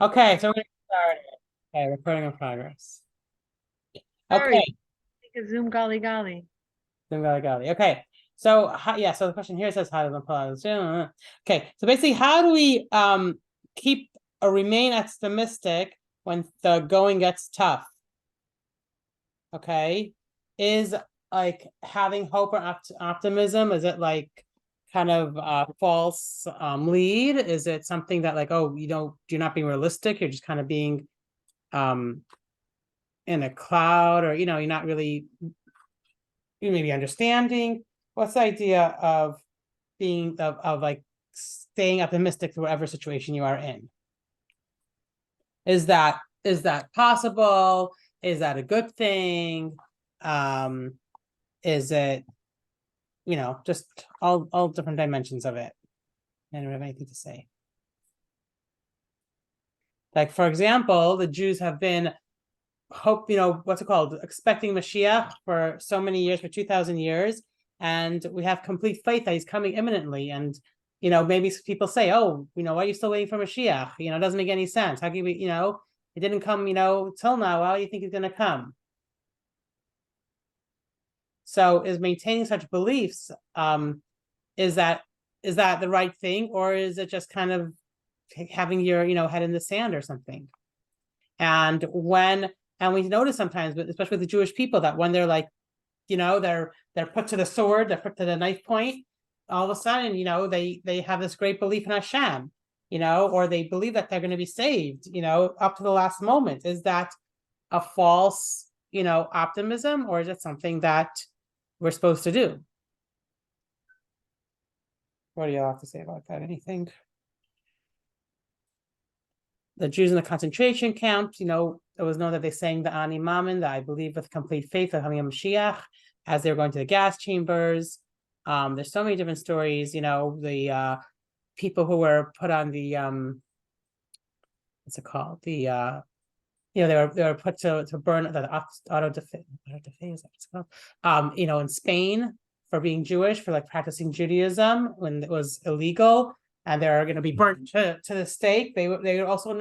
Okay, so we're gonna start. Okay, recording in progress. Sorry, Okay, take a Zoom golly golly. got it. Okay, so yeah, so the question here says how to pull out. Okay, so basically, how do we keep or remain optimistic when the going gets tough? Okay, is like having hope or optimism? Is it like kind of false lead? Is it something that like, oh, you're not being realistic, you're just kind of being um in a cloud, or you're not really, you may be understanding. What's the idea of being of like staying optimistic through whatever situation you are in? Is that possible? Is that a good thing? um is it, just all different dimensions of it? I don't have anything to say. Like, for example, the Jews have been what's it called, expecting Mashiach for so many years, for 2,000 years, and we have complete faith that he's coming imminently. And maybe people say, oh, why are you still waiting for Mashiach? It doesn't make any sense. How can we, it didn't come, till now. Why do you think he's going to come? So is maintaining such beliefs, is that the right thing, or is it just kind of having your head in the sand or something? And we notice sometimes, but especially with the Jewish people, that when they're like, they're put to the sword, they're put to the knife point, all of a sudden, they have this great belief in Hashem, or they believe that they're going to be saved, up to the last moment. Is that a false, optimism, or is it something that we're supposed to do? What do you have to say about that? Anything? The Jews in the concentration camps, it was known that they sang the Ani Mamin, that I believe with complete faith of having a Mashiach, as they were going to the gas chambers. There's so many different stories, the people who were put on the what's it called? The they were put to burn the auto da fe, is that what's called? In Spain, for being Jewish, for like practicing Judaism when it was illegal, and they're going to be burnt to the stake. They also,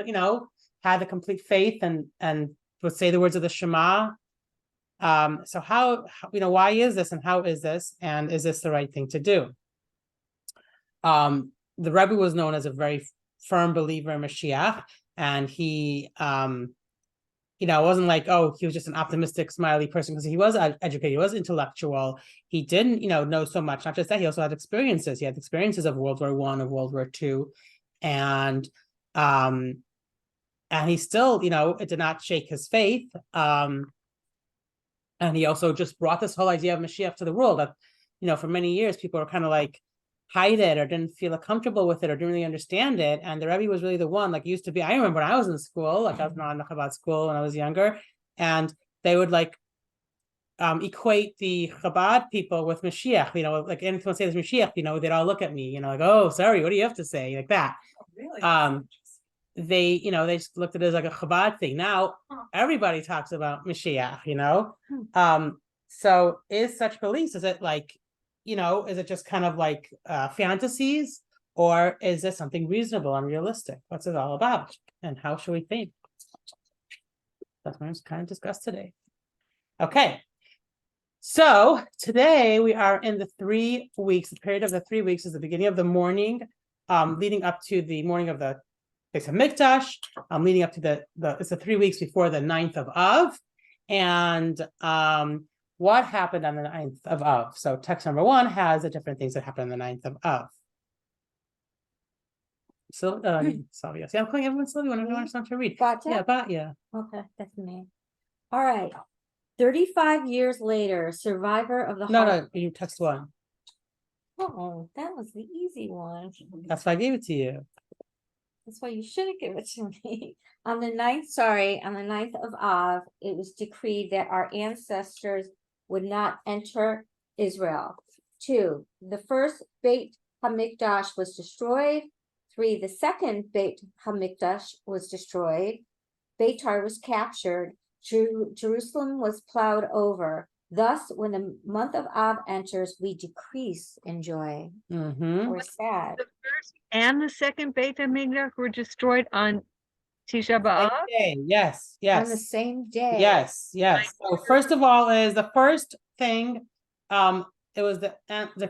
had the complete faith and would say the words of the Shema. So why is this, and how is this, and is this the right thing to do? The Rebbe was known as a very firm believer in Mashiach, and he it wasn't like, oh, he was just an optimistic, smiley person, because he was educated, he was intellectual. He didn't, know so much. Not just that, he also had experiences. He had experiences of World War I, of World War II, and he still, it did not shake his faith. And he also just brought this whole idea of Mashiach to the world. That, for many years, people were kind of like hide it, or didn't feel comfortable with it, or didn't really understand it. And the Rebbe was really the one, like, used to be. I remember when I was in school, like I was not in Chabad school when I was younger, and they would like equate the Chabad people with Mashiach. Like anyone say there's Mashiach, they'd all look at me, like, oh, sorry, what do you have to say, like that. Really? They just looked at it as like a Chabad thing. Now everybody talks about Mashiach. So is such beliefs, is it like, is it just kind of like fantasies, or is this something reasonable and realistic? What's it all about, and how should we think? That's what I'm kind of discussed today. Okay, so today we are in the 3 weeks. The period of the 3 weeks is the beginning of the morning, leading up to the morning of the Beis Hamikdash, leading up to it's the 3 weeks before the 9th of Av. And what happened on the 9th of Av? So text number 1 has the different things that happened on the 9th of Av. So, Sylvia. See, I'm calling everyone Sylvia when I want someone to read. Batya? Yeah, Batya. Okay, that's me. All right. 35 years later, survivor of the No, you text 1. Oh, that was the easy one. That's why I gave it to you. That's why you shouldn't give it to me. On the 9th of Av, it was decreed that our ancestors would not enter Israel. 2, the first Beit Hamikdash was destroyed. 3, the second Beit Hamikdash was destroyed. Beitar was captured. Jerusalem was plowed over. Thus, when the month of Av enters, we decrease in joy. Mm-hmm. We're sad. The first and the second Beit HaMikdash were destroyed on Tisha Same B'Av. day. Yes, On the yes, same day. yes. So first of all is the first thing, it was the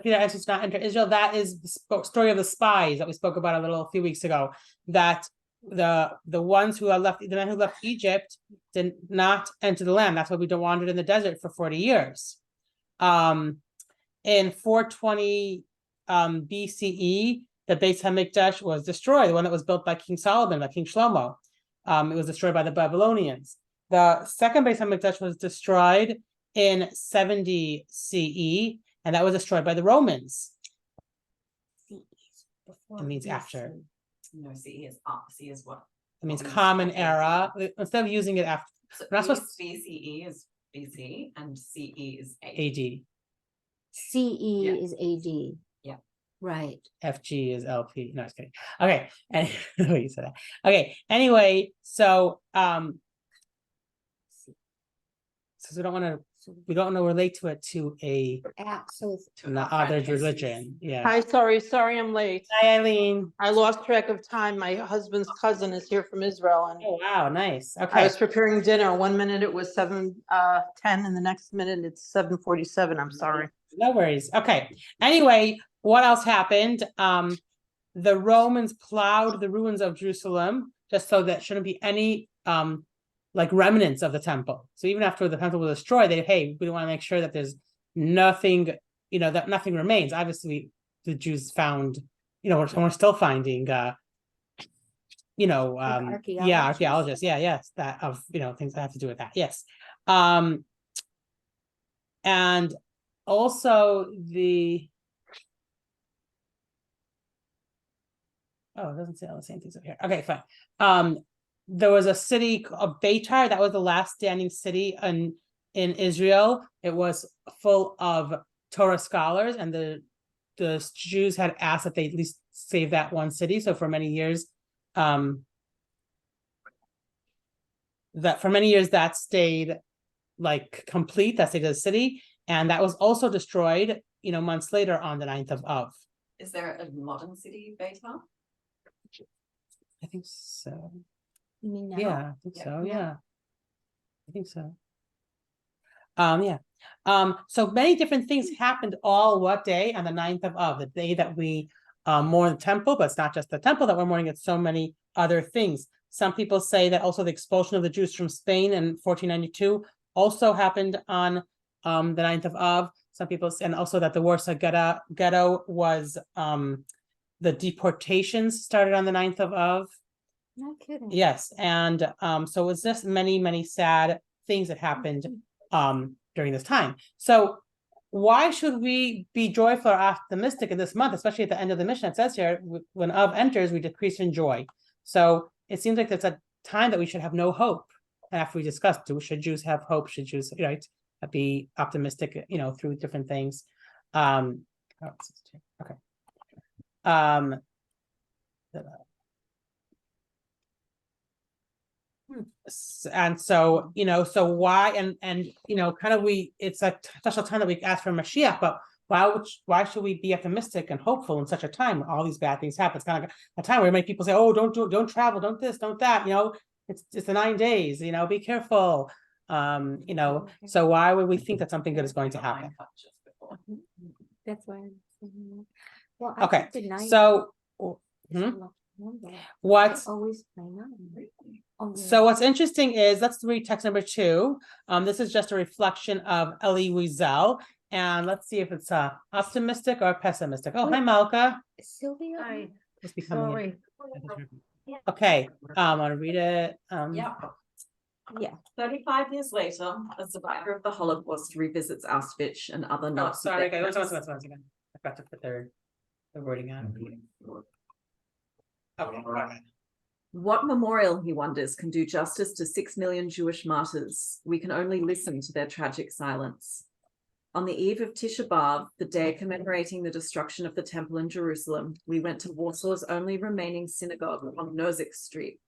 Peter answers not enter Israel. That is the story of the spies that we spoke about a few weeks ago. That the ones who are left, the men who left Egypt, did not enter the land. That's why we wandered in the desert for 40 years. In 420 BCE, the Beis Hamikdash was destroyed, the one that was built by King Solomon, by King Shlomo. It was destroyed by the Babylonians. The second Beis Hamikdash was destroyed in 70 CE, and that was destroyed by the Romans. It means after. No, CE is up. CE is what? It means common era. Instead of using it after. So We're not supposed BCE is BC and CE is AD. AD. CE Yeah. is AD. Yeah. Right. FG is LP. No, I was kidding. Okay. And you said that. Okay. Anyway, so we don't want to relate to it to a So other religion. Yeah. Hi, sorry I'm late. Hi, Eileen. I lost track of time. My husband's cousin is here from Israel and Oh, wow. Nice. I Okay. was preparing dinner. 1 minute it was 7:10 and the next minute it's 7:47. I'm sorry. No worries. Okay. Anyway, what else happened? The Romans plowed the ruins of Jerusalem just so that shouldn't be any like remnants of the temple. So even after the temple was destroyed, we want to make sure that there's nothing, that nothing remains. Obviously, the Jews found, we're still finding archaeologists. Yes, that of things that have to do with that. Yes. And also it doesn't say all the same things up here. Okay, fine. There was a city of Beitar that was the last standing city in Israel. It was full of Torah scholars, and the Jews had asked that they at least save that one city. So for many years, that stayed like complete. That stayed as a city, and that was also destroyed, months later on the 9th of Av. Is there a modern city, Beitar? I think so. You mean now? Yeah, I think Yeah. so. Yeah, I think so. So many different things happened all what day on the 9th of Av, the day that we mourn the temple, but it's not just the temple that we're mourning, it's so many other things. Some people say that also the expulsion of the Jews from Spain in 1492 also happened on the 9th of Av. Some people, and also that the Warsaw Ghetto was the deportations started on the 9th of Av. No kidding. Yes, and so it was just many sad things that happened during this time. So why should we be joyful or optimistic in this month, especially at the end of the mission? It says here, when Av enters, we decrease in joy. So it seems like it's a time that we should have no hope. And after we discussed, should Jews have hope? Should Jews, be optimistic, through different things? Okay. And so, so why, and kind of it's a special time that we ask for Mashiach, but why should we be optimistic and hopeful in such a time when all these bad things happen? It's kind of a time where many people say, oh, don't travel, don't this, don't that, it's the 9 days, be careful. So why would we think that something good is going to happen? That's why I'm saying that. Well, I Okay, think the night so is a lucky number. what's I always play 9. Oh, So what's interesting is, let's read text number 2. This is just a reflection of Elie Wiesel, and let's see if it's optimistic or pessimistic. Oh, hi, Malka. Sylvia. Hi. Must be coming in. Sorry. Okay, I'm gonna read it. Yeah. Yeah. 35 years later, a survivor of the Holocaust revisits Auschwitz and other Oh, Nazi sorry, guys. death Once camps. again. I forgot to put the wording on. Okay. What memorial, he wonders, can do justice to 6 million Jewish martyrs? We can only listen to their tragic silence. On the eve of Tisha B'Av, the day commemorating the destruction of the temple in Jerusalem, we went to Warsaw's only remaining synagogue on Nozick Street.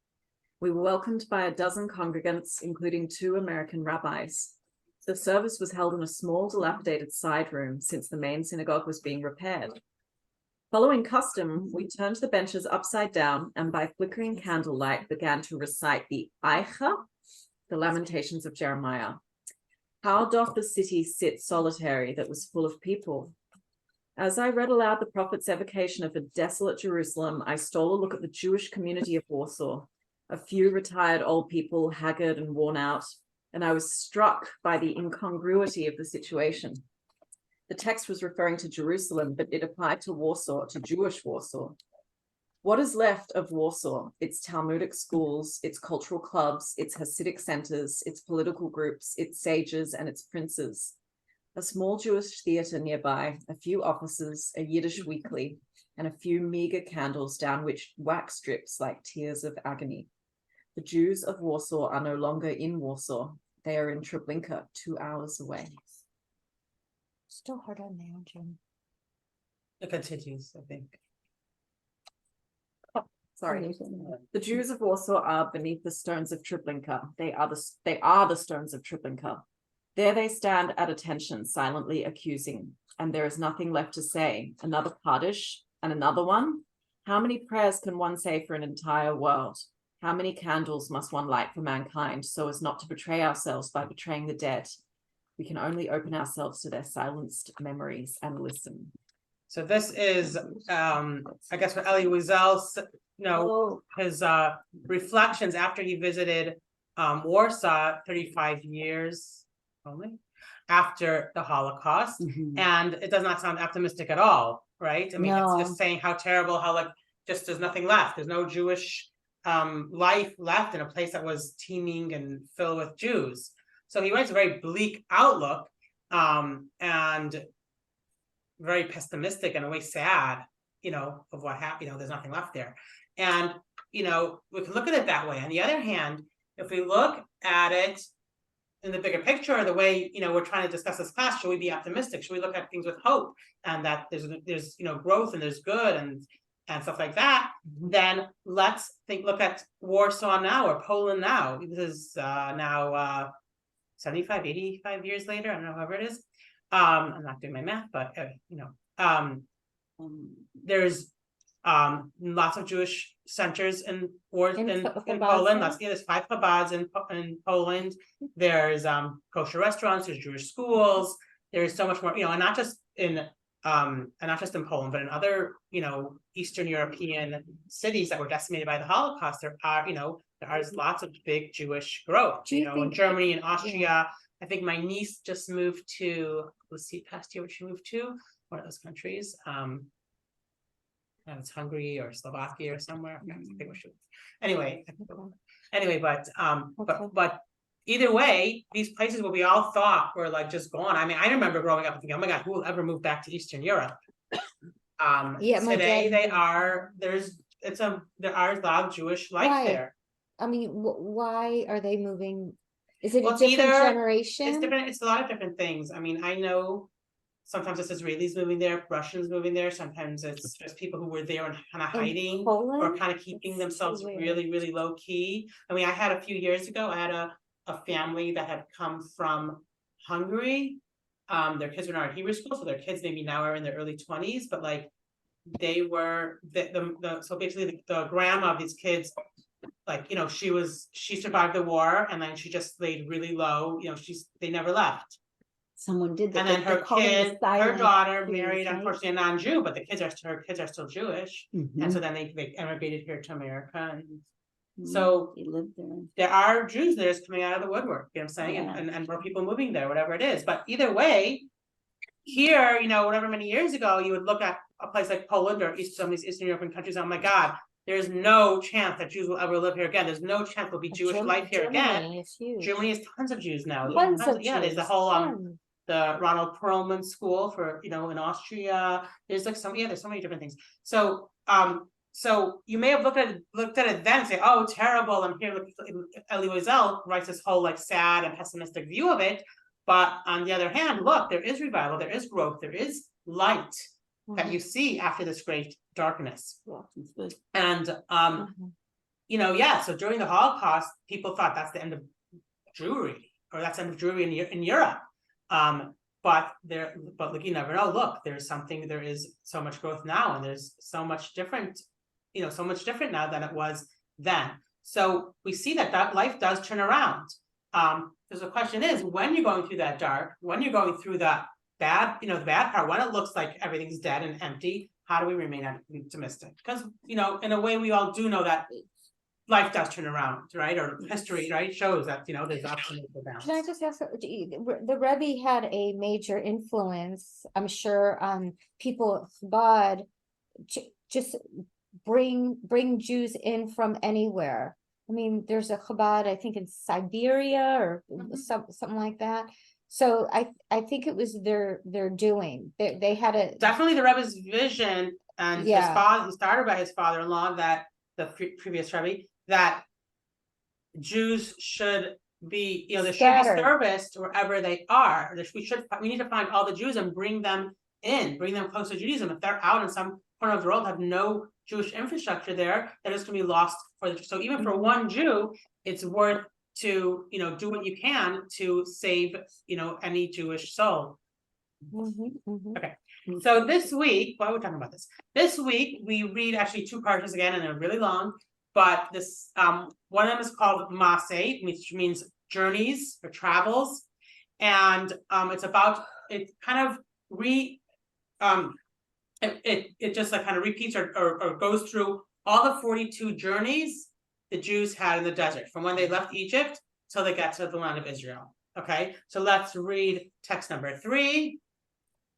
We were welcomed by a dozen congregants, including 2 American rabbis. The service was held in a small, dilapidated side room since the main synagogue was being repaired. Following custom, we turned the benches upside down and by flickering candlelight began to recite the Eicha, the Lamentations of Jeremiah. How doth the city sit solitary that was full of people? As I read aloud the prophet's evocation of a desolate Jerusalem, I stole a look at the Jewish community of Warsaw, a few retired old people, haggard and worn out, and I was struck by the incongruity of the situation. The text was referring to Jerusalem, but it applied to Warsaw, to Jewish Warsaw. What is left of Warsaw? Its Talmudic schools, its cultural clubs, its Hasidic centers, its political groups, its sages, and its princes. A small Jewish theater nearby, a few offices, a Yiddish weekly, and a few meager candles down which wax drips like tears of agony. The Jews of Warsaw are no longer in Warsaw. They are in Treblinka, 2 hours away. Still hard on now, Jim. It continues, I think. Sorry. The Jews of Warsaw are beneath the stones of Treblinka. They are the stones of Treblinka. There they stand at attention, silently accusing, and there is nothing left to say. Another Kaddish and another one. How many prayers can one say for an entire world? How many candles must one light for mankind so as not to betray ourselves by betraying the dead? We can only open ourselves to their silenced memories and listen. So this is, I guess, what Elie Wiesel, his reflections after he visited Warsaw 35 years only after the Holocaust. And it does not sound optimistic at all, right? I mean, it's just saying how terrible, how like just there's nothing left. There's no Jewish life left in a place that was teeming and filled with Jews. So he writes a very bleak outlook and very pessimistic and a way sad, of what happened, there's nothing left there. And, we can look at it that way. On the other hand, if we look at it in the bigger picture, the way, we're trying to discuss this class, should we be optimistic? Should we look at things with hope and that there's growth and there's good and stuff like that? Then let's look at Warsaw now or Poland now. This is now 75, 85 years later. I don't know, however it is. I'm not doing my math, but there's lots of Jewish centers in Poland. There's 5 Chabads in Poland. There's kosher restaurants. There's Jewish schools. There's so much more, and not just in Poland, but in other Eastern European cities that were decimated by the Holocaust. There are lots of big Jewish growth. In Germany and Austria. I think my niece just moved to, let's see, past year what she moved to, one of those countries. It's Hungary or Slovakia or somewhere. I think what she was. Anyway, but either way, these places where we all thought were like just gone. I mean, I remember growing up and thinking, oh my God, who will ever move back to Eastern Europe? Today there are a lot of Jewish life there. I mean, why are they moving? Is it a different generation? It's different. It's a lot of different things. I mean, I know sometimes it's Israelis moving there, Russians moving there. Sometimes it's just people who were there and kind of hiding or kind of keeping themselves really, really low key. I mean, I had a few years ago, I had a family that had come from Hungary. Their kids were not in Hebrew school, so their kids maybe now are in their early 20s, but like they were so basically the grandma of these kids, like, she survived the war and then she just laid really low, they never left. Someone did that. And then her daughter married, unfortunately, a non-Jew, but her kids are still Jewish. And so then they emigrated here to America. And so he lived there. There are Jews that are coming out of the woodwork, you know what I'm saying? And more people moving there, whatever it is. But either way, here, whatever many years ago, you would look at a place like Poland or some of these Eastern European countries, oh my God, there's no chance that Jews will ever live here again. There's no chance there'll be Jewish life here again. Germany has tons of Jews now. There's the whole the Ronald Perlman School for in Austria. There's like there's so many different things. So so you may have looked at it then and say, oh, terrible. I'm here. Elie Wiesel writes this whole like sad and pessimistic view of it. But on the other hand, look, there is revival, there is growth, there is light that you see after this great darkness. And so during the Holocaust, people thought that's the end of Jewry, or that's the end of Jewry in Europe. but look, you never know. Look, there is so much growth now, and there's so much different, so much different now than it was then. So we see that life does turn around. Because the question is, when you're going through that dark, when you're going through that bad, the bad part, when it looks like everything's dead and empty, how do we remain optimistic? Because, in a way, we all do know that life does turn around, right? Or history, right, shows that, there's ups and downs. Can I just ask, the Rebbe had a major influence, I'm sure, on people of Chabad to just bring Jews in from anywhere. I mean, there's a Chabad, I think in Siberia or something like that. So I think it was their doing. They had a definitely the Rebbe's vision, and his father, he started by his father-in-law, that the previous Rebbe, that Jews should be, there should be service wherever they are. We need to find all the Jews and bring them close to Judaism. If they're out in some corner of the world, have no Jewish infrastructure there, they're just gonna be lost so even for one Jew, it's worth to, do what you can to save, any Jewish soul. Okay. So this week, why are we talking about this? This week we read actually two parshas again, and they're really long. But this one of them is called Masei, which means journeys or travels, and it just like kind of repeats or goes through all the 42 journeys the Jews had in the desert from when they left Egypt till they got to the land of Israel. Okay, so let's read text number 3.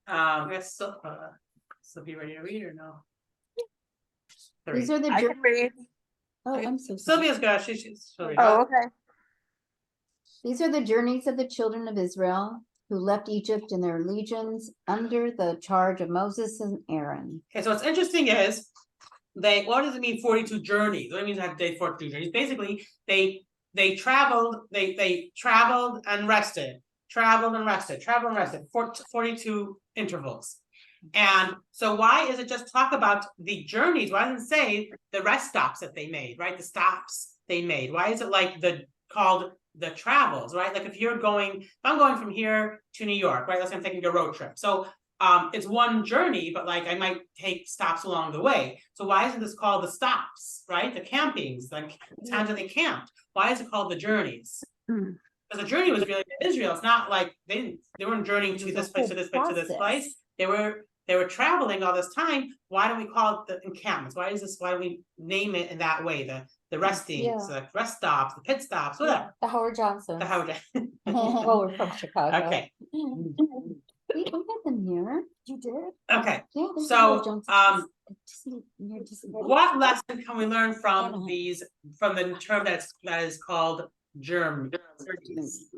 Yes, Sylvia, ready to read or no? 3. These are the I can read. Oh, I'm so sorry. Sylvia's good. She's Oh, okay. These are the journeys of the children of Israel who left Egypt in their legions under the charge of Moses and Aaron. Okay, so what's interesting is what does it mean 42 journeys? What do it mean to have 42 journeys? Basically, they traveled and rested, traveled and rested, 42 intervals. And so why is it just talk about the journeys? Why doesn't it say the rest stops that they made, right? The stops they made. Why is it like called the travels, right? Like if I'm going from here to New York, right? Let's say I'm taking a road trip. So it's one journey, but like I might take stops along the way. So why isn't this called the stops, right? The campings, like times that they camped. Why is it called the journeys? Because the journey was really to Israel. It's not like they weren't journeying to this place, to this place, to this place. They were traveling all this time. Why don't we call it the encampments? Why don't we name it in that way? The restings, the rest stops, the pit stops, whatever. The Howard Johnson. The Howard. Well, we're from Chicago. Okay. We had them here. You did? Okay. Yeah, there's So, Howard Johnson. what lesson can we learn from the term that is called journeys?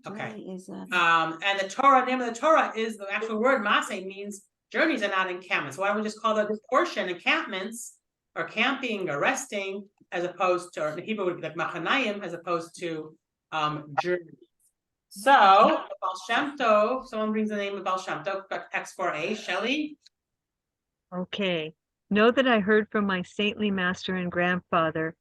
Okay. And the Torah, name of the Torah is the actual word Masei means journeys and not encampments. Why don't we just call the portion encampments or camping or resting, as opposed to, or in Hebrew would be like machanayim, as opposed to journeys. So Baal Shem Tov, someone brings the name of Baal Shem Tov, X4A, Shelley. Okay. Know that I heard from my saintly master and grandfather,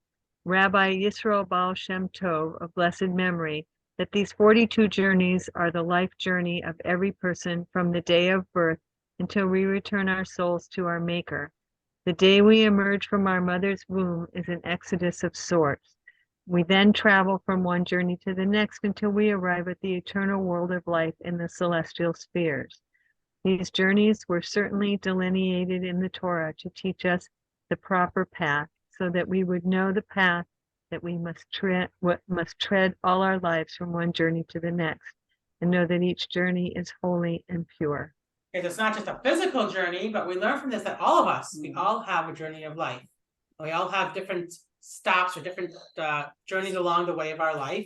Rabbi Yisroel Baal Shem Tov of blessed memory, that these 42 journeys are the life journey of every person from the day of birth until we return our souls to our Maker. The day we emerge from our mother's womb is an exodus of sorts. We then travel from one journey to the next until we arrive at the eternal world of life in the celestial spheres. These journeys were certainly delineated in the Torah to teach us the proper path, so that we would know the path that we must tread all our lives from one journey to the next, and know that each journey is holy and pure. Okay, so it's not just a physical journey, but we learn from this that all of us, we all have a journey of life. We all have different stops or different journeys along the way of our life.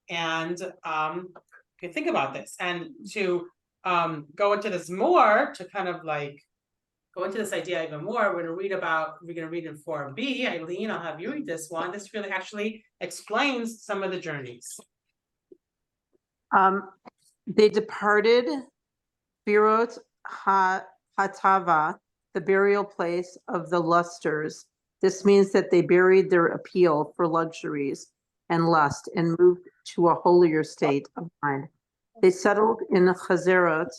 And you can think about this. And to go into this more, to kind of like go into this idea even more, we're going to read in 4b. Eileen, I'll have you read this one. This really actually explains some of the journeys. They departed Birot Hatava, the burial place of the lusters. This means that they buried their appeal for luxuries and lust and moved to a holier state of mind. They settled in Chazerot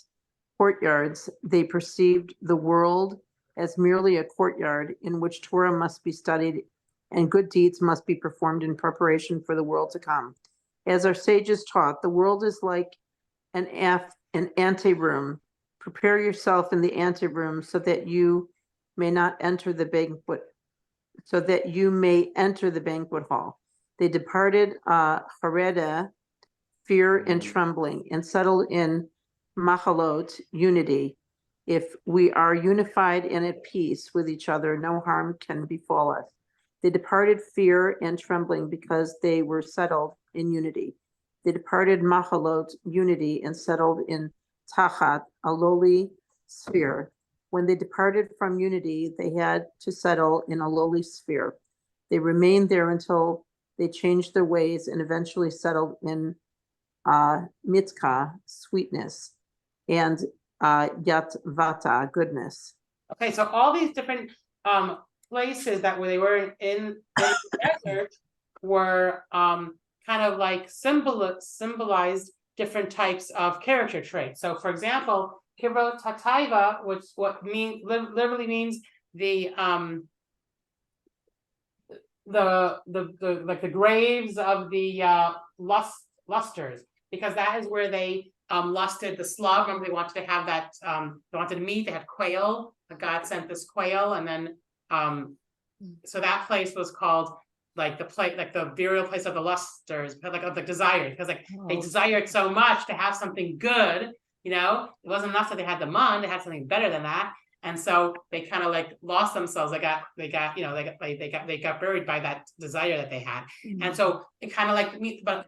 courtyards. They perceived the world as merely a courtyard in which Torah must be studied and good deeds must be performed in preparation for the world to come. As our sages taught, the world is like an anteroom. Prepare yourself in the anteroom so that you may not enter the banquet, so that you may enter the banquet hall. They departed Hareda, fear and trembling, and settled in Machalot, unity. If we are unified and at peace with each other, no harm can befall us. They departed fear and trembling because they were settled in unity. They departed Machalot, unity, and settled in Tachat, a lowly sphere. When they departed from unity, they had to settle in a lowly sphere. They remained there until they changed their ways and eventually settled in mitzka, sweetness, and yatvata, goodness. Okay, so all these different places that where they were in the desert were kind of like symbolized different types of character traits. So for example, Kibbutz Hataiva, which literally means the like the graves of the lusters, because that is where they lusted the slug. Remember, they wanted to have that they wanted meat, they had quail. God sent this quail, and then so that place was called like the place, like the burial place of the lusters, like of the desires, because like they desired so much to have something good, you know, it wasn't enough that they had the mun, they had something better than that. And so they kind of like lost themselves. They got, you know, they got buried by that desire that they had. And so it kind of like, but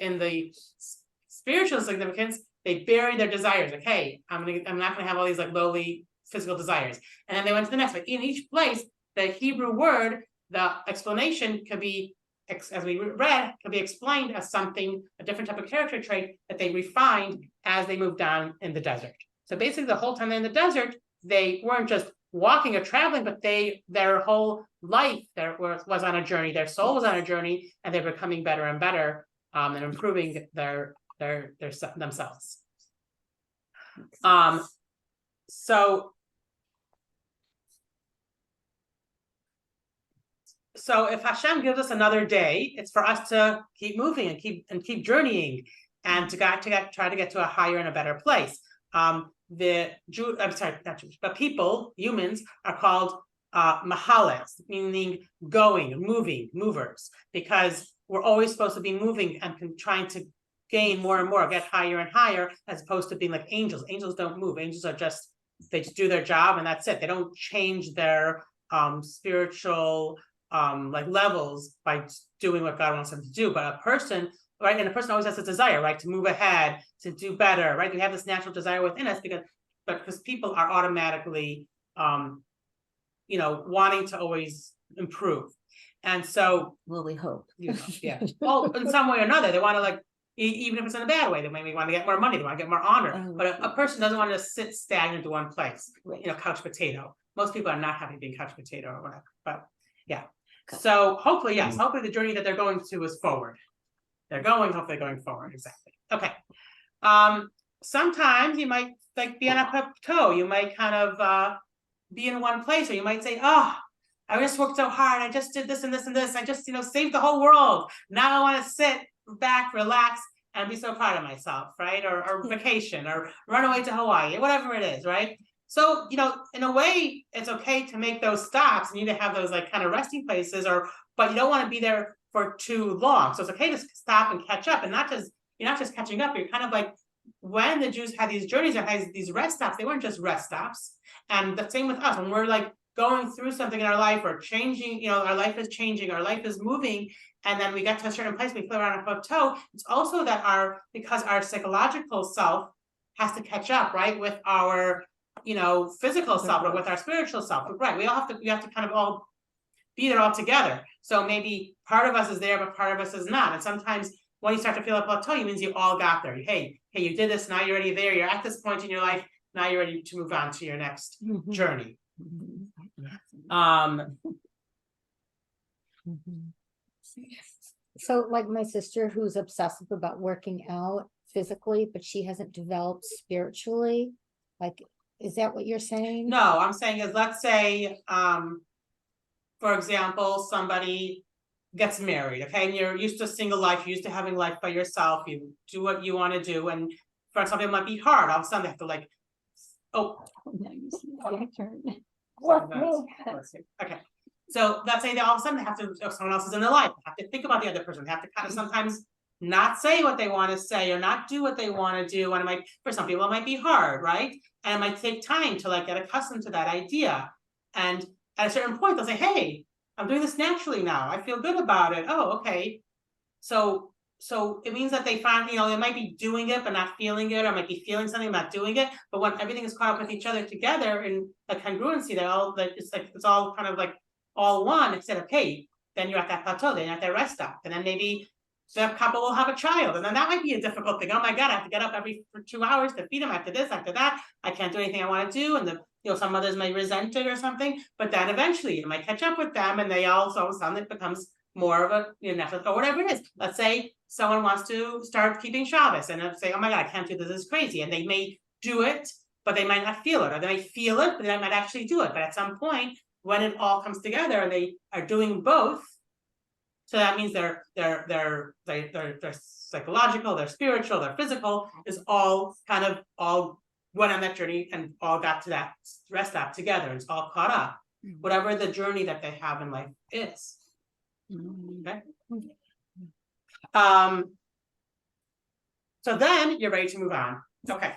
in the spiritual significance, they buried their desires. Like, hey, I'm not gonna have all these like lowly physical desires. And then they went to the next. But in each place, the Hebrew word, the explanation could be, as we read, could be explained as something, a different type of character trait that they refined as they moved down in the desert. So basically the whole time they're in the desert, they weren't just walking or traveling, but their whole life was on a journey. Their soul was on a journey, and they're becoming better and better, and improving their themselves. So if Hashem gives us another day, it's for us to keep moving and keep journeying, and to try to get to a higher and a better place. But people, humans, are called mahales, meaning going, movers, because we're always supposed to be moving and trying to gain more and more, get higher and higher, as opposed to being like angels. Angels don't move. Angels are they just do their job and that's it. They don't change their spiritual like levels by doing what God wants them to do. But a person, right, and a person always has a desire, right, to move ahead, to do better, right? We have this natural desire within us because people are automatically you know, wanting to always improve. And so, Well, we hope. you know, yeah. Well, in some way or another, they want to like, even if it's in a bad way, they maybe want to get more money, they want to get more honor. But a person doesn't want to sit stagnant in one place, you know, couch potato. Most people are not happy being couch potato or whatever. But yeah. So hopefully, yes, hopefully the journey that they're going to is forward. Hopefully going forward. Exactly. Okay. Sometimes you might like be on a plateau. You might kind of be in one place, or you might say, oh, I just worked so hard. I just did this and this and this. I just, you know, saved the whole world. Now I want to sit back, relax, and be so proud of myself, right? Or vacation, or run away to Hawaii, whatever it is, right? So, you know, in a way, it's okay to make those stops. You need to have those like kind of resting places, but you don't want to be there for too long. So it's okay to stop and catch up, and you're not just catching up. You're kind of like, when the Jews had these journeys or had these rest stops, they weren't just rest stops. And the same with us, when we're like going through something in our life or changing, you know, our life is changing, our life is moving, and then we get to a certain place, we feel around a plateau. It's also that because our psychological self has to catch up, right, with our, you know, physical self, or with our spiritual self, right? We have to kind of all be there all together. So maybe part of us is there, but part of us is not. And sometimes when you start to feel a plateau, it means you all got there. Hey, you did this, now you're already there. You're at this point in your life. Now you're ready to move on to your next journey. So like my sister who's obsessive about working out, physically, but she hasn't developed spiritually? Like, is that what you're saying? No, I'm saying is, let's say, for example, somebody gets married, okay, and you're used to a single life, you're used to having life by yourself, you do what you want to do, and for something it might be hard, all of a sudden they have to like, oh. Now you see your turn. Okay, so let's say that all of a sudden they have to, if someone else is in their life, they have to think about the other person, they have to kind of sometimes not say what they want to say or not do what they want to do, and it might, for some people it might be hard, right? And it might take time to like get accustomed to that idea, and at a certain point they'll say, hey, I'm doing this naturally now, I feel good about it. Oh, okay. So it means that they find, you know, they might be doing it but not feeling it, or might be feeling something not doing it, but when everything is caught up with each other together in a congruency, they all like, it's like it's all kind of like all one, instead of, hey, then you're at that plateau, then you're at that rest stop, and then maybe the couple will have a child, and then that might be a difficult thing. Oh my God, I have to get up for 2 hours to feed them after this, after that. I can't do anything I want to do, and you know, some mothers may resent it or something, but then eventually it might catch up with them, and they also all of a sudden it becomes more of a, you know, or whatever it is. Let's say someone wants to start keeping Shabbos, and say, oh my God, I can't do this, this is crazy, and they may do it, but they might not feel it, or they might feel it, but they might actually do it. But at some point, when it all comes together and they are doing both, so that means their psychological, their spiritual, their physical is all kind of all went on that journey and all got to that rest stop together. It's all caught up, whatever the journey that they have in life is. Okay. So then you're ready to move on. Okay.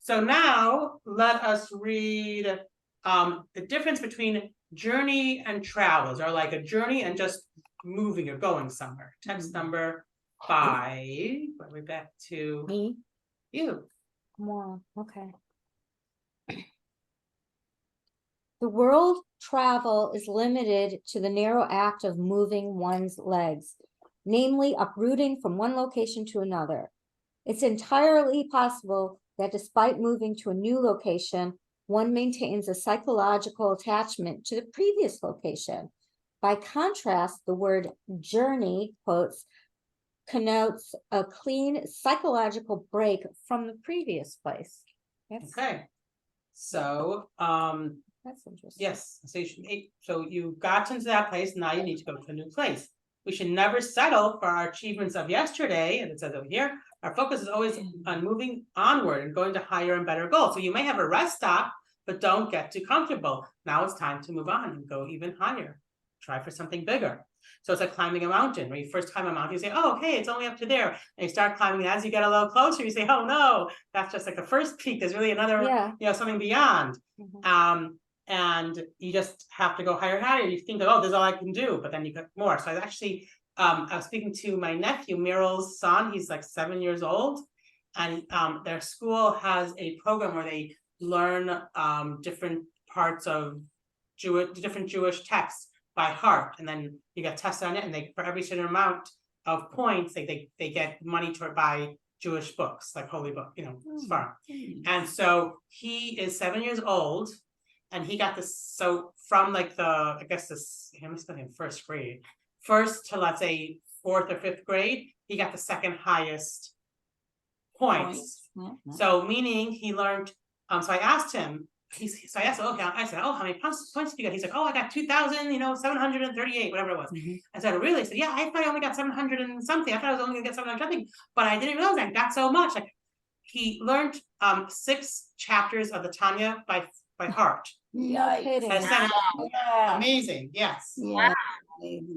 So now let us read the difference between journey and travels, or like a journey and just moving or going somewhere. Text number 5. We're back to Me? you. Wow, okay. The world travel is limited to the narrow act of moving one's legs, namely uprooting from one location to another. It's entirely possible that despite moving to a new location, one maintains a psychological attachment to the previous location. By contrast, the word journey, quotes, connotes a clean psychological break from the previous place. Yes, Okay. So that's interesting. yes, so you got into that place, now you need to go to a new place. We should never settle for our achievements of yesterday, and it says over here, our focus is always on moving onward and going to higher and better goals. So you may have a rest stop, but don't get too comfortable. Now it's time to move on and go even higher. Try for something bigger. So it's like climbing a mountain. When you first climb a mountain, you say, oh, okay, it's only up to there. And you start climbing, and as you get a little closer, you say, oh no, that's just like the first peak. There's really another, you know, something beyond. And you just have to go higher and higher. You think that, oh, this is all I can do, but then you get more. So I actually, I was speaking to my nephew, Miril's son. He's like 7 years old, and their school has a program where they learn different parts of different Jewish texts by heart, and then you get tested on it, and they, for every certain amount of points, they get money to buy Jewish books, like holy book, you know, Sfarim. And so he is 7 years old, and he got this, so from like I guess this, he must have been in first grade, first to let's say 4th or 5th grade, he got the second highest points. So meaning he learned, so I asked him, so I asked him, okay, I said, oh, how many points did you get? He's like, oh, I got 2,738, whatever it was. I said, really? I said, yeah, I thought I only got 700 and something. I thought I was only gonna get 700 something, but I didn't realize I got so much. Like, he learned 6 chapters of the Tanya by heart. No kidding. Amazing, yes. Yeah.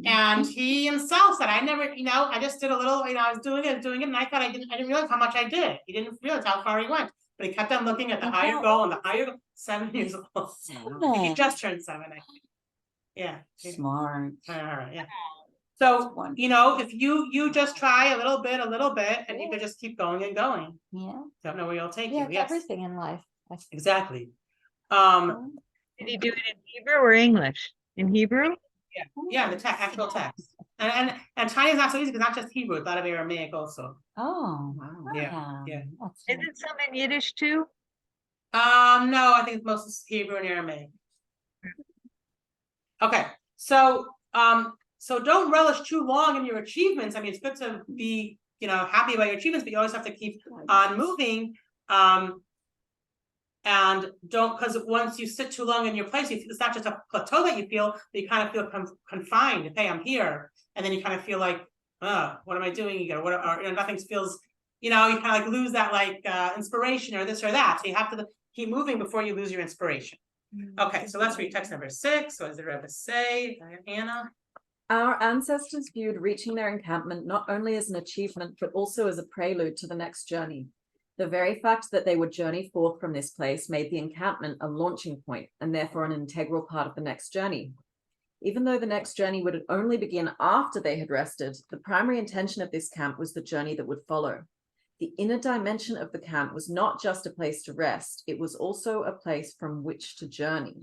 And he himself said, I never, you know, I just did a little, you know, I was doing it, and I thought I didn't realize how much I did. He didn't realize how far he went, but he kept on looking at the higher goal and the higher goal. 7 years old. He just turned 7, I think. Yeah. Smart. Yeah. So, you know, if you just try a little bit, and you could just keep going and going. Yeah. Don't know where you'll take you. Yeah, Yes, everything in life. exactly. Did he do it in Hebrew or English? In Hebrew? Yeah, the actual text. And Chinese is not so easy because not just Hebrew, it's a lot of Aramaic also. Oh, wow. Yeah. Isn't some in Yiddish too? No, I think it's mostly Hebrew and Aramaic. Okay, so don't relish too long in your achievements. I mean, it's good to be happy about your achievements, but you always have to keep on moving. And don't, because once you sit too long in your place, it's not just a plateau that you feel, but you kind of feel confined. Hey, I'm here, and then you kind of feel like, what am I doing? Nothing feels, you kind of like lose that inspiration or this or that. So you have to keep moving before you lose your inspiration. Okay, so let's read text number 6. What does the Rebbe say, Anna? Our ancestors viewed reaching their encampment not only as an achievement, but also as a prelude to the next journey. The very fact that they would journey forth from this place made the encampment a launching point and therefore an integral part of the next journey. Even though the next journey would only begin after they had rested, the primary intention of this camp was the journey that would follow. The inner dimension of the camp was not just a place to rest, it was also a place from which to journey.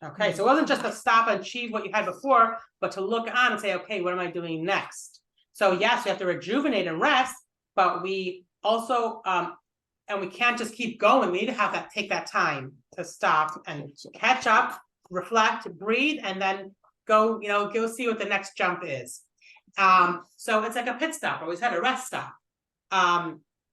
Okay, so it wasn't just to stop and achieve what you had before, but to look on and say, okay, what am I doing next? So yes, we have to rejuvenate and rest, but we also, and we can't just keep going. We need to take that time to stop and catch up, reflect, breathe, and then go see what the next jump is. So it's like a pit stop, always had a rest stop.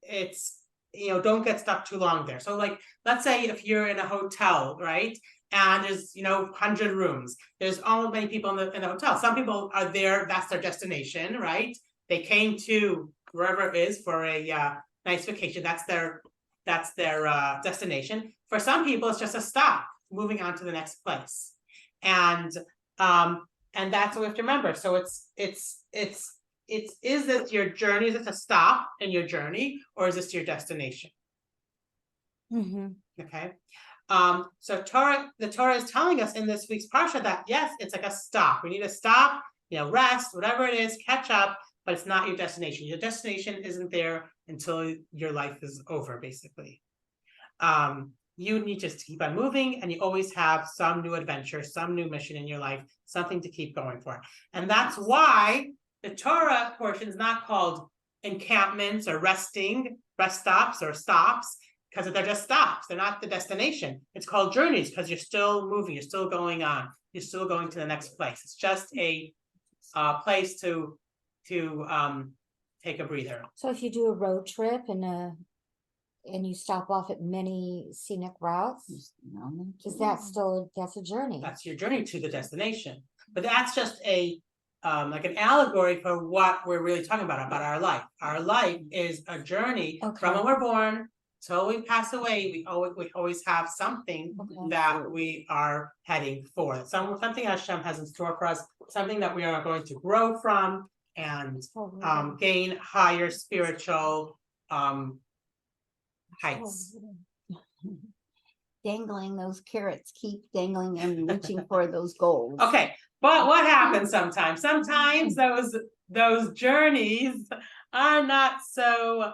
It's, don't get stuck too long there. So let's say if you're in a hotel, right? And there's, 100 rooms. There's all many people in the hotel. Some people are there, that's their destination, right? They came to wherever it is for a nice vacation. That's their destination. For some people, it's just a stop, moving on to the next place. And that's what we have to remember. So is this your journey? Is this a stop in your journey, or is this your destination? Okay. So the Torah is telling us in this week's parsha that yes, it's like a stop. We need to stop, rest, whatever it is, catch up, but it's not your destination. Your destination isn't there until your life is over, basically. You need just to keep on moving, and you always have some new adventure, some new mission in your life, something to keep going for. And that's why the Torah portion is not called encampments or rest stops or stops, because they're just stops. They're not the destination. It's called journeys because you're still moving. You're still going on. You're still going to the next place. It's just a place to take a breather. So if you do a road trip and you stop off at many scenic routes, is that's a journey? That's your journey to the destination. But that's just an allegory for what we're really talking about our life. Our life is a journey from when we're born till we pass away. We always have something that we are heading for. Something Hashem has in store for us, something that we are going to grow from and gain higher spiritual heights. Dangling those carrots, keep dangling and reaching for those goals. Okay, but what happens sometimes? Sometimes those journeys are not so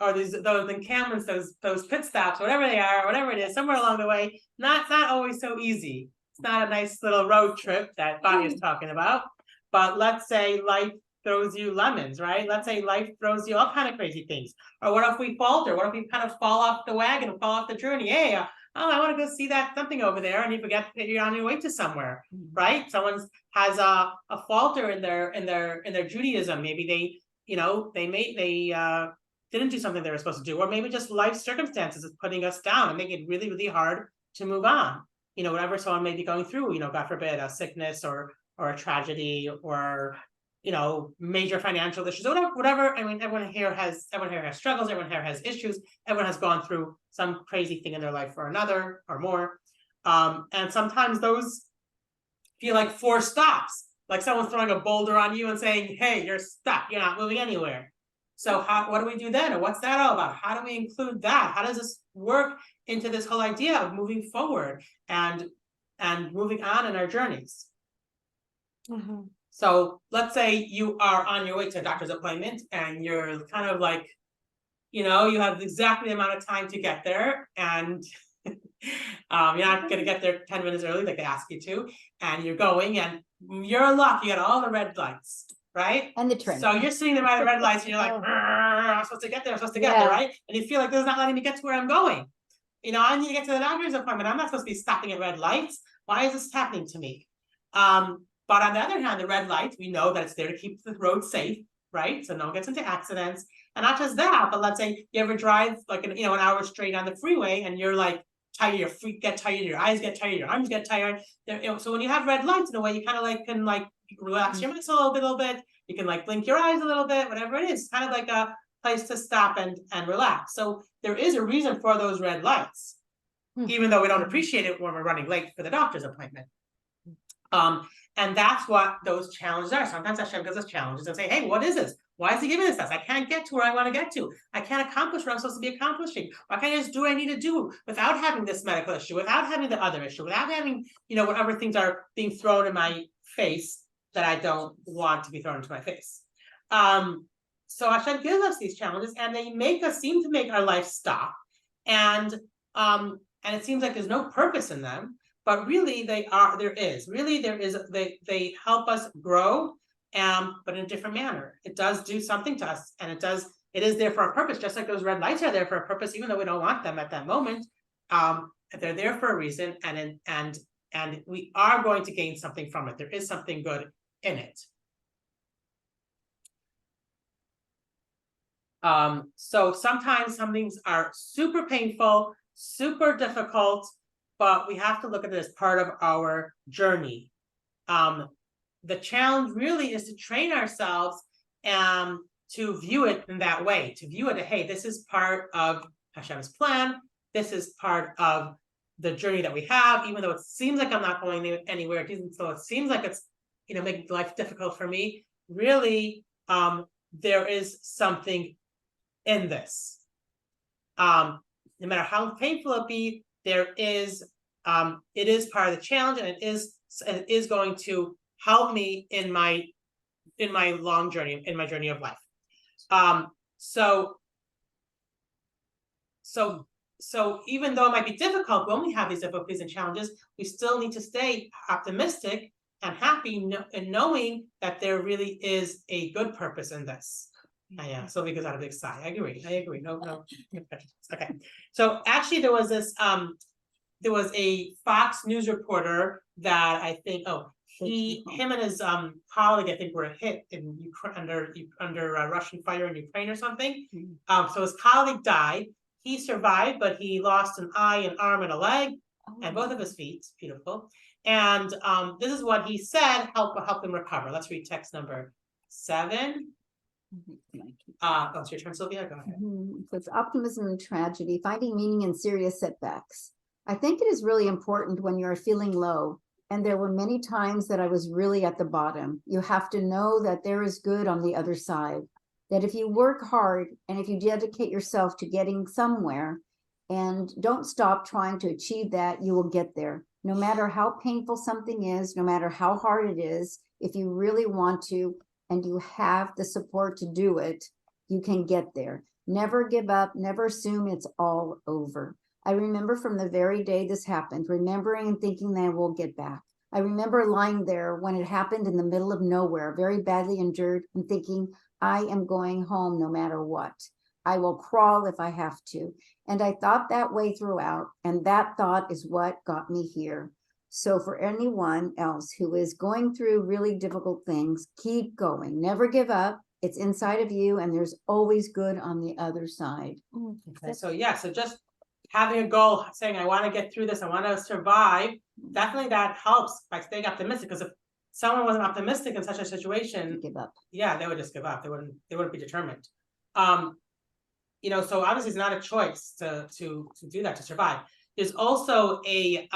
or those encampments, those pit stops, whatever they are, whatever it is, somewhere along the way, not always so easy. It's not a nice little road trip that Bonnie is talking about. But let's say life throws you lemons, right? Let's say life throws you all kind of crazy things. Or what if we falter? What if we kind of fall off the wagon, fall off the journey? Hey, I want to go see that something over there, and you forget that you're on your way to somewhere, right? Someone has a falter in their Judaism. Maybe they didn't do something they were supposed to do, or maybe just life circumstances is putting us down and making it really, really hard to move on. Whatever someone may be going through, God forbid, a sickness or a tragedy or major financial issues, whatever. I mean, everyone here has struggles, everyone here has issues, everyone has gone through some crazy thing in their life or another or more. And sometimes those feel like forced stops, like someone's throwing a boulder on you and saying, hey, you're stuck, you're not moving anywhere. So what do we do then? Or what's that all about? How do we include that? How does this work into this whole idea of moving forward and moving on in our journeys? So let's say you are on your way to a doctor's appointment and you're kind of like, you have exactly the amount of time to get there, and you're not going to get there 10 minutes early like they ask you to, and you're going, and you're in luck, you got all the red lights, right? And the train. So you're sitting there by the red lights and you're like, I'm supposed to get there, right? And you feel like this is not letting me get to where I'm going. I need to get to the doctor's appointment. I'm not supposed to be stopping at red lights. Why is this happening to me? But on the other hand, the red light, we know that it's there to keep the road safe. right? So no one gets into accidents. And not just that, but let's say you ever drive like an hour straight on the freeway and you're like tired, your feet get tired, your eyes get tired, your arms get tired. So when you have red lights, in a way, you kind of like can like relax your muscle a little bit. You can like blink your eyes a little bit, whatever it is, kind of like a place to stop and relax. So there is a reason for those red lights, even though we don't appreciate it when we're running late for the doctor's appointment. And that's what those challenges are. Sometimes Hashem gives us challenges and say, hey, what is this? Why is he giving us this? I can't get to where I want to get to. I can't accomplish what I'm supposed to be accomplishing. Why can't I just do what I need to do without having this medical issue, without having the other issue, without having, whatever things are being thrown in my face that I don't want to be thrown into my face. So Hashem gives us these challenges and they seem to make our life stop. And it seems like there's no purpose in them. But really, they help us grow, but in a different manner. It does do something to us, and it is there for a purpose, just like those red lights are there for a purpose, even though we don't want them at that moment. They're there for a reason, and we are going to gain something from it. There is something good in it. So sometimes some things are super painful, super difficult, but we have to look at it as part of our journey. The challenge really is to train ourselves to view it in that way, to view it, hey, this is part of Hashem's plan. This is part of the journey that we have, even though it seems like I'm not going anywhere, even though it seems like it's, making life difficult for me. Really, there is something in this. No matter how painful it be, it is part of the challenge, and it is going to help me in my long journey, in my journey of life. So even though it might be difficult when we have these difficulties and challenges, we still need to stay optimistic and happy in knowing that there really is a good purpose in this. Yeah, Sylvie goes out a big sigh. I agree. No. Okay. So actually there was this, there was a Fox News reporter that I think, him and his colleague, I think, were hit in Ukraine under Russian fire in Ukraine or something. So his colleague died. He survived, but he lost an eye, an arm, and a leg, and both of his feet. Beautiful. And this is what he said help him recover. Let's read text number 7. It's your turn, Sylvia. Go ahead. So it's optimism and tragedy, finding meaning in serious setbacks. I think it is really important when you're feeling low, and there were many times that I was really at the bottom. You have to know that there is good on the other side, that if you work hard and if you dedicate yourself to getting somewhere and don't stop trying to achieve that, you will get there. No matter how painful something is, no matter how hard it is, if you really want to and you have the support to do it, you can get there. Never give up, never assume it's all over. I remember from the very day this happened, remembering and thinking that we'll get back. I remember lying there when it happened in the middle of nowhere, very badly injured, and thinking, I am going home no matter what. I will crawl if I have to. And I thought that way throughout, and that thought is what got me here. So for anyone else who is going through really difficult things, keep going, never give up. It's inside of you, and there's always good on the other side. Okay, so just having a goal, saying I want to get through this, I want to survive, definitely that helps by staying optimistic, because if someone wasn't optimistic in such a situation, Give up. Yeah, they would just give up. They wouldn't be determined. So obviously it's not a choice to do that, to survive. There's also a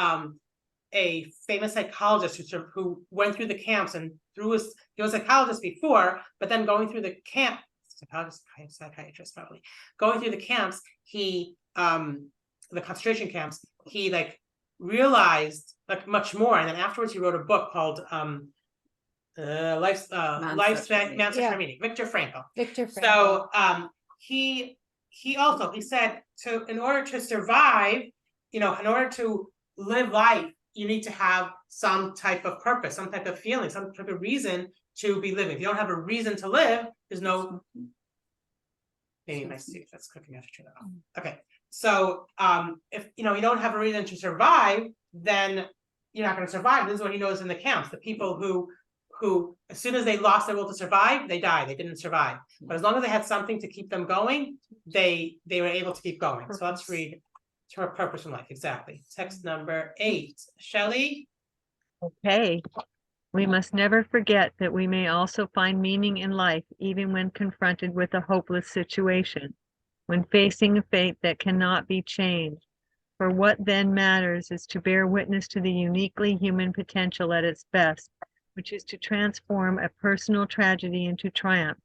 famous psychologist who went through the camps and he was a psychologist before, but then going through the camp, psychiatrist probably, going through the camps, he the concentration camps, he realized much more, and then afterwards he wrote a book called Life's Man's Search for Meaning, Viktor Frankl. So he said, in order to survive, in order to live life, you need to have some type of purpose, some type of feeling, some type of reason to be living. If you don't have a reason to live, there's no. Maybe my see if that's cooking. I have to turn that off. Okay, so if you don't have a reason to survive, then you're not going to survive. This is what he knows in the camps. The people who who, as soon as they lost their will to survive, they died. They didn't survive. But as long as they had something to keep them going, they were able to keep going. So let's read her purpose in life. Exactly. Text number 8. Shelley. Okay. We must never forget that we may also find meaning in life even when confronted with a hopeless situation, when facing a fate that cannot be changed. For what then matters is to bear witness to the uniquely human potential at its best, which is to transform a personal tragedy into triumph,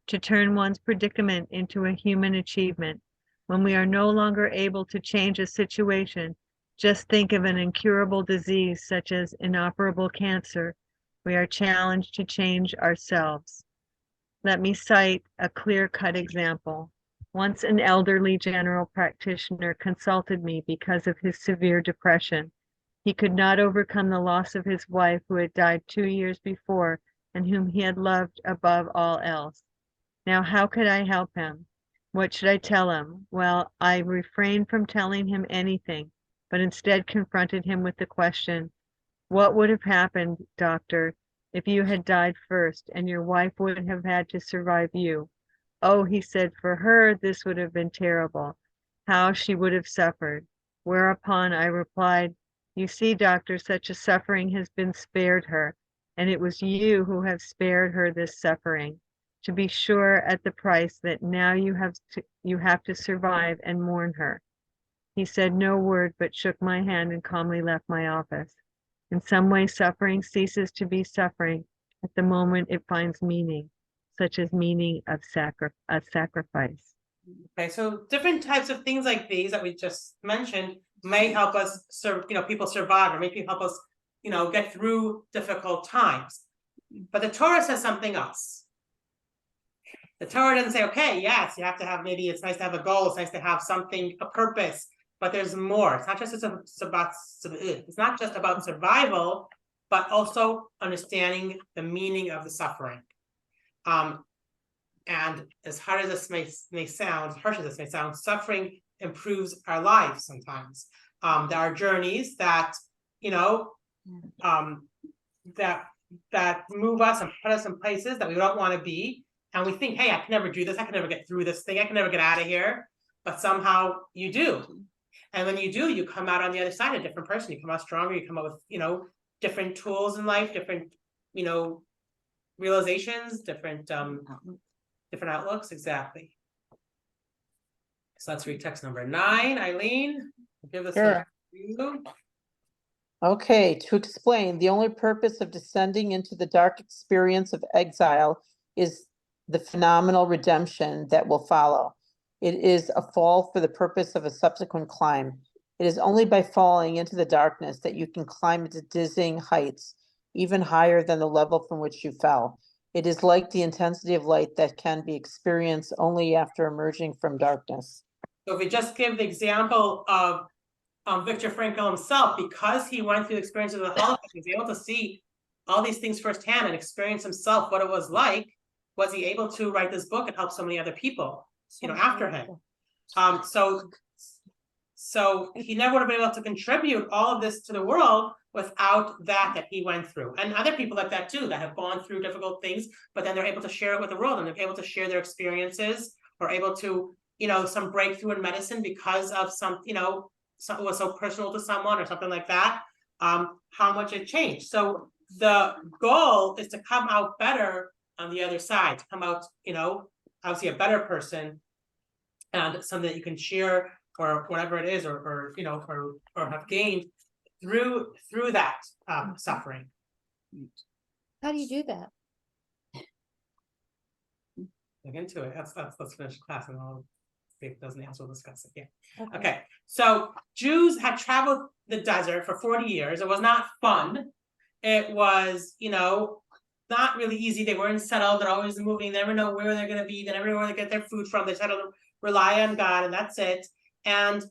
to turn one's predicament into a human achievement. When we are no longer able to change a situation, just think of an incurable disease such as inoperable cancer. We are challenged to change ourselves. Let me cite a clear-cut example. Once an elderly general practitioner consulted me because of his severe depression. He could not overcome the loss of his wife who had died 2 years before and whom he had loved above all else. Now, how could I help him? What should I tell him? Well, I refrained from telling him anything, but instead confronted him with the question, what would have happened, doctor, if you had died first and your wife would have had to survive you? Oh, he said, for her, this would have been terrible. How she would have suffered. Whereupon I replied, you see, doctor, such a suffering has been spared her, and it was you who have spared her this suffering. To be sure, at the price that now you have to survive and mourn her. He said no word, but shook my hand and calmly left my office. In some way, suffering ceases to be suffering at the moment it finds meaning, such as meaning of sacrifice. Okay, so different types of things like these that we just mentioned may help us people survive, or maybe help us, get through difficult times. But the Torah says something else. The Torah doesn't say, okay, yes, you have to have, maybe it's nice to have a goal, it's nice to have something, a purpose, but there's more. It's not just about survival, but also understanding the meaning of the suffering. And as hard as this may sound, as harsh as this may sound, suffering improves our lives sometimes. There are journeys that, that move us and put us in places that we don't want to be. And we think, hey, I can never do this. I can never get through this thing. I can never get out of here. But somehow you do. And when you do, you come out on the other side a different person. You come out stronger. You come out with, different tools in life, different, realizations, different outlooks. Exactly. So let's read text number 9. Eileen, give us Sure. a review. Okay, to explain, the only purpose of descending into the dark experience of exile is the phenomenal redemption that will follow. It is a fall for the purpose of a subsequent climb. It is only by falling into the darkness that you can climb into dizzying heights, even higher than the level from which you fell. It is like the intensity of light that can be experienced only after emerging from darkness. So if we just give the example of Viktor Frankl himself, because he went through the experience of the Holocaust, he was able to see all these things firsthand and experience himself what it was like. Was he able to write this book and help so many other people, after him? So he never would have been able to contribute all of this to the world without that he went through. And other people like that too, that have gone through difficult things, but then they're able to share it with the world, and they're able to share their experiences, or able to, some breakthrough in medicine because of something was so personal to someone or something like that, how much it changed. So the goal is to come out better on the other side, to come out, obviously a better person, and something that you can share, or whatever it is, or have gained through that suffering. How do you do that? Look into it. Let's finish class, and I'll see if it doesn't answer, we'll discuss it. Yeah. Okay. So Jews had traveled the desert for 40 years. It was not fun. It was, not really easy. They weren't settled. They're always moving. They never know where they're going to be. They never know where they get their food from. They try to rely on God, and that's it. And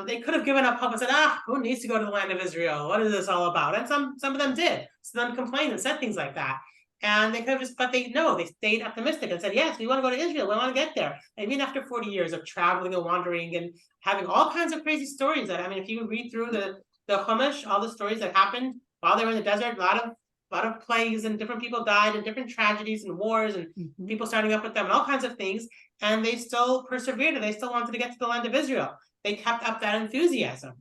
they could have given up hope and said, who needs to go to the land of Israel? What is this all about? And some of them did. Some of them complained and said things like that. And they could have but they stayed optimistic and said, yes, we want to go to Israel. We want to get there. And even after 40 years of traveling and wandering and having all kinds of crazy stories if you read through the Chumash, all the stories that happened while they were in the desert, a a lot of plagues and different people died and different tragedies and wars and Mhm. people starting up with them and all kinds of things. And they still persevered and they still wanted to get to the land of Israel. They kept up that enthusiasm.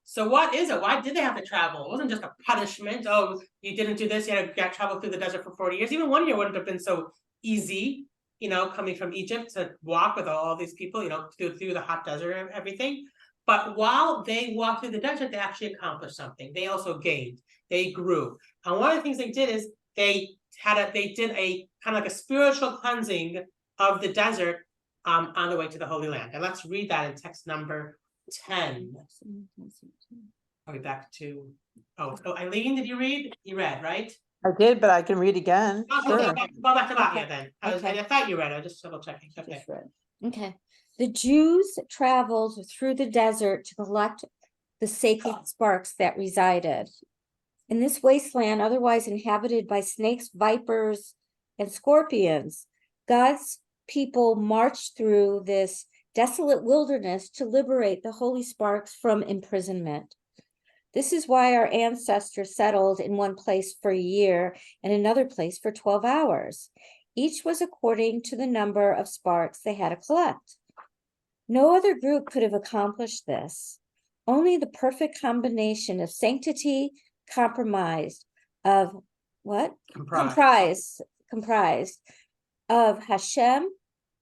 So what is it? Why did they have to travel? It wasn't just a punishment. Oh, you didn't do this, you had to travel through the desert for 40 years. Even 1 year wouldn't have been so easy, coming from Egypt to walk with all these people, through the hot desert and everything. But while they walked through the desert, they actually accomplished something. They also gained, they grew. And one of the things they did is they did a kind of like a spiritual cleansing of the desert on the way to the Holy Land. And let's read that in text number 10. Are we back to, Eileen, did you read? You read, right? I did, but I can read again. Okay, Sure. go back to Latvia then. Okay. I thought you read, I was just double checking, okay. Just read. Okay. The Jews traveled through the desert to collect the sacred sparks that resided in this wasteland, otherwise inhabited by snakes, vipers, and scorpions. God's people marched through this desolate wilderness to liberate the holy sparks from imprisonment. This is why our ancestors settled in one place for a year and another place for 12 hours. Each was according to the number of sparks they had to collect. No other group could have accomplished this. Only the perfect combination of sanctity comprised of what? Comprised of Hashem,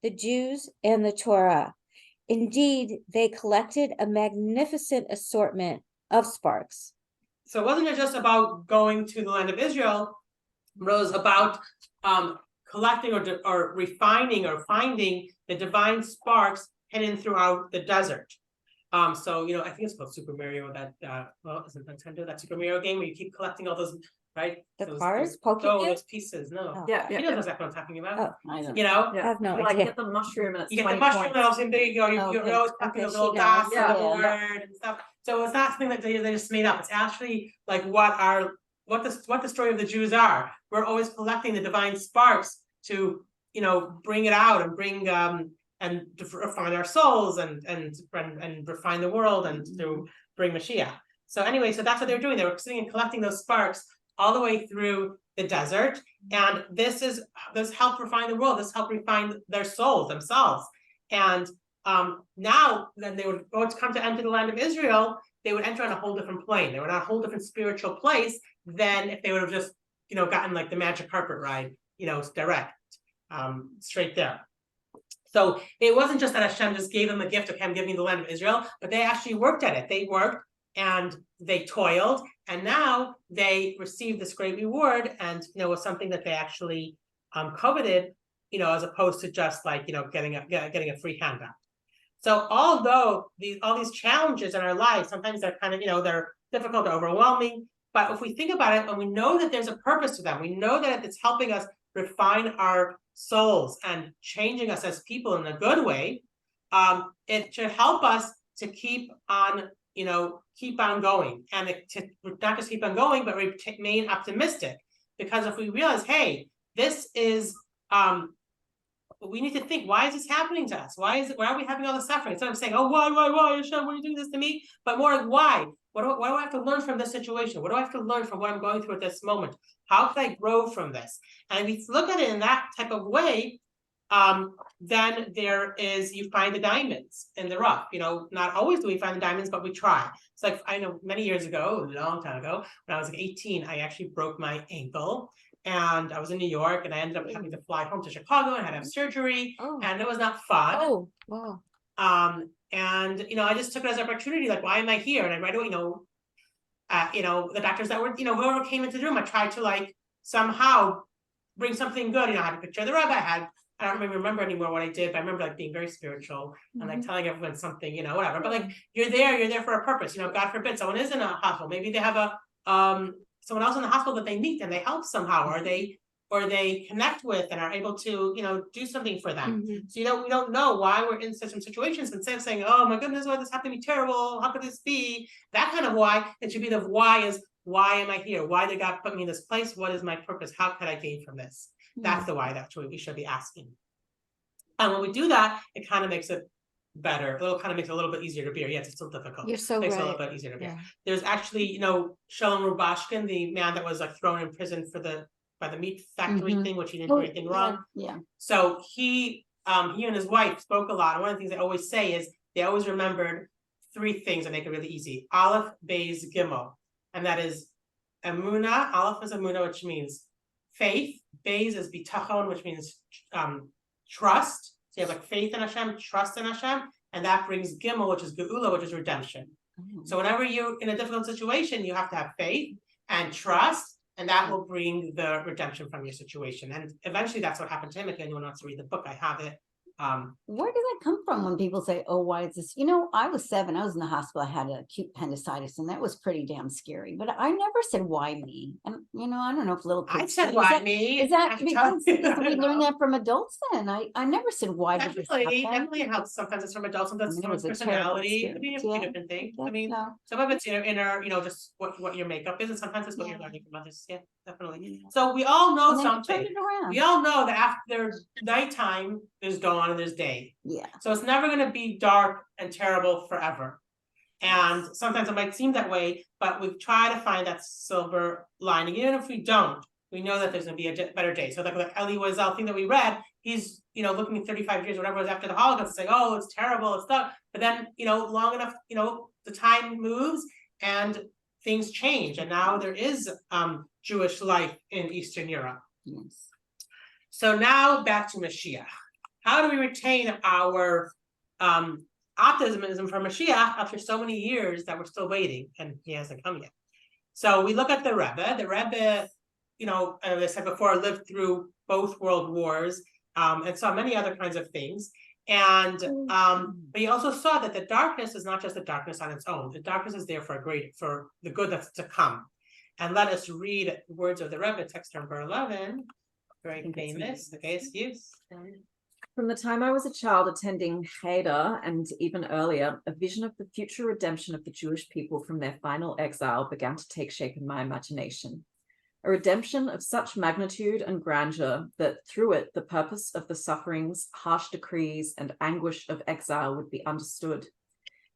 the Jews, and the Torah. Indeed, they collected a magnificent assortment of sparks. So it wasn't just about going to the land of Israel, it was about collecting or refining or finding the divine sparks hidden throughout the desert. So I think it's called Super Mario, that is it Nintendo, that Super Mario game where you keep collecting all those, right? The cars? Pokemon? Those pieces, no. Oh. Yeah, He knows exactly what I'm talking about. Oh, I don't. I Yeah. have no Like idea. get the mushroom and it's You get the 20 mushroom points. and also there you go, you're Okay, always packing okay, those she little knows, dots on the yeah. board and stuff. So it's not something that they just made up. It's actually like what the story of the Jews are. We're always collecting the divine sparks to bring it out and bring and to refine our souls and refine the world and to bring Mashiach. So anyway, so that's what they were doing. They were sitting and collecting those sparks all the way through the desert, and this helped refine the world. This helped refine their souls themselves. And now, then they would go to come to enter the land of Israel. They would enter on a whole different plane. They were on a whole different spiritual place than if they would have just gotten like the magic carpet ride, direct, straight there. So it wasn't just that Hashem just gave them the gift of him giving the land of Israel, but they actually worked at it. They worked and they toiled, and now they received this great reward, and was something that they actually coveted, as opposed to just like getting a free handout. So although all these challenges in our lives, sometimes they're kind of they're difficult or overwhelming, but if we think about it and we know that there's a purpose to them, we know that it's helping us refine our souls and changing us as people in a good way, it should help us to keep on going, and to not just keep on going, but remain optimistic. Because if we realize, hey, this is we need to think, why is this happening to us? Why are we having all the suffering? Instead of saying, oh, why, Hashem, why are you doing this to me? But more like, why? What do I have to learn from this situation? What do I have to learn from what I'm going through at this moment? How can I grow from this? And if you look at it in that type of way, then you find the diamonds in the rough. Not always do we find the diamonds, but we try. It's like, I know many years ago, a long time ago, when I was like 18, I actually broke my ankle. And I was in New York, and I ended up having to fly home to Chicago and had to have surgery, and it was not fun. Oh, wow. And I just took it as an opportunity, like, why am I here? And I right away, the doctors that were, whoever came into the room, I tried to like somehow bring something good. I had a picture of the rabbi. I don't remember anymore what I did, but I remember like being very spiritual and like telling everyone something, whatever. But like you're there for a purpose. God forbid someone is in a hospital. Maybe they have someone else in the hospital that they meet and they help somehow, or they connect with and are able to, do something for them. So we don't know why we're in such situations. Instead of saying, oh my goodness, why this happened to me terrible? How could this be? That kind of why. It should be the why is, why am I here? Why did God put me in this place? What is my purpose? How could I gain from this? That's the why. That's what we should be asking. And when we do that, it kind of makes it better. It'll kind of make it a little bit easier to bear. Yes, it's still difficult. You're so Makes it a right. little bit easier to bear. Yeah. There's actually, you know, Shalom Rubashkin, the man that was like thrown in prison for by the meat factory Mhm. thing, which he didn't do Oh, anything yeah. wrong. Yeah. So he and his wife spoke a lot. And one of the things they always say is they always remembered 3 things that make it really easy. Aleph, Beis, Gimel. And that is Emunah. Aleph is Emunah, which means faith. Beis is Bitachon, which means trust. So you have like faith in Hashem, trust in Hashem. And that brings Gimel, which is Geula, which is redemption. So whenever you're in a difficult situation, you have to have faith and trust, and that will bring the redemption from your situation. And eventually that's what happened to him. If anyone wants to read the book, I have it. Where does that come from when people say, oh, why is this? You know, I was 7, I was in the hospital, I had acute appendicitis, and that was pretty damn scary. But I never said, why me? And, you know, I don't know if little kids. I said, is why that- me? Is that I because tell you, we I learn know. that from adults then? I never said, why did this happen? Definitely helps. Sometimes it's from adults, sometimes I it's mean, it from was a terrible personality. I mean, a few experience. different things. Yeah, I mean, no. some of it's inner, you know, just what your makeup is, and sometimes it's what you're Yeah. learning from others. Yeah, definitely. Yeah. So we all know And then you turn something. it around. We all know that after nighttime, there's dawn and there's day. Yeah. So it's never going to be dark and terrible forever. And sometimes it might seem that way, but we try to find that silver lining. Even if we don't, we know that there's going to be a better day. So like the Eli Wiesel thing that we read, he's, you know, looking at 35 years, whatever it was after the Holocaust, saying, oh, it's terrible, it's tough. But then, you know, long enough, you know, the time moves and things change. And now there is Jewish life in Eastern Europe. Yes. So now back to Mashiach. How do we retain our optimism for Mashiach after so many years that we're still waiting and he hasn't come yet? So we look at the Rebbe. The Rebbe, you know, as I said before, lived through both world wars and saw many other kinds of things. And but he also saw that the darkness is not just the darkness on its own. The darkness is there for the good that's to come. And let us read words of the Rebbe, text number 11. Very famous. Okay, excuse. From the time I was a child attending Cheder and even earlier, a vision of the future redemption of the Jewish people from their final exile began to take shape in my imagination. A redemption of such magnitude and grandeur that through it the purpose of the sufferings, harsh decrees, and anguish of exile would be understood.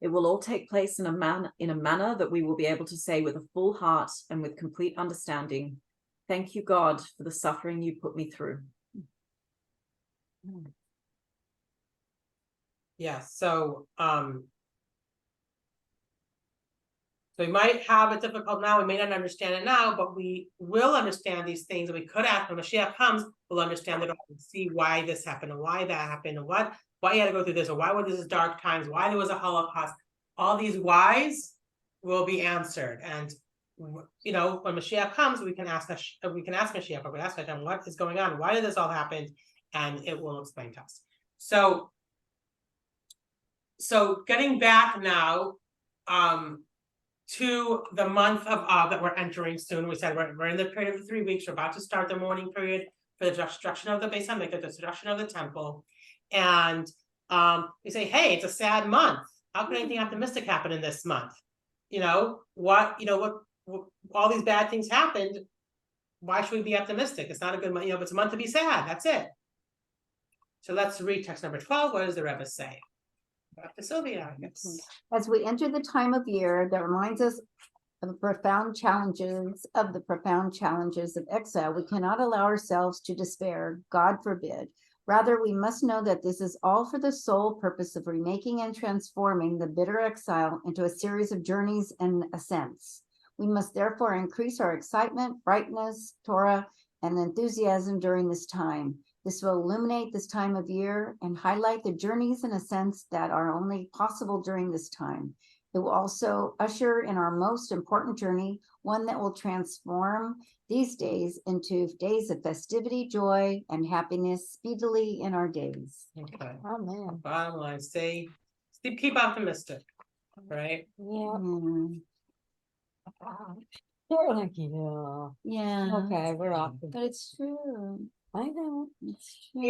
It will all take place in a manner that we will be able to say with a full heart and with complete understanding, thank you, God, for the suffering you put me through. Yeah, so we might have it difficult now, we may not understand it now, but we will understand these things, and we could ask when Mashiach comes, we'll understand it all and see why this happened and why that happened and why you had to go through this, or why were this dark times, why there was a Holocaust. All these whys will be answered. And you know, when Mashiach comes, we can ask Mashiach, or we ask Hashem, what is going on? Why did this all happen? And it will explain to us. So getting back now to the month of Av that we're entering soon. We said we're in the period of the 3 weeks. We're about to start the mourning period for the destruction of the Beis Hamikdash, the destruction of the temple. And we say, hey, it's a sad month. How can anything optimistic happen in this month? You know, what all these bad things happened. Why should we be optimistic? It's not a good month, you know, it's a month to be sad. That's it. So let's read text number 12. What does the Rebbe say? Back to Sylvia, I guess. As we enter the time of year that reminds us of the profound challenges of exile, we cannot allow ourselves to despair, God forbid. Rather, we must know that this is all for the sole purpose of remaking and transforming the bitter exile into a series of journeys and ascents. We must therefore increase our excitement, brightness, Torah, and enthusiasm during this time. This will illuminate this time of year and highlight the journeys and ascents that are only possible during this time. It will also usher in our most important journey, one that will transform these days into days of festivity, joy, and happiness speedily in our days. Okay. Amen. Bottom line, keep optimistic, right? Yeah. Mm, You're like, yeah. yeah, Okay, we're off. but it's true. I know. It's true.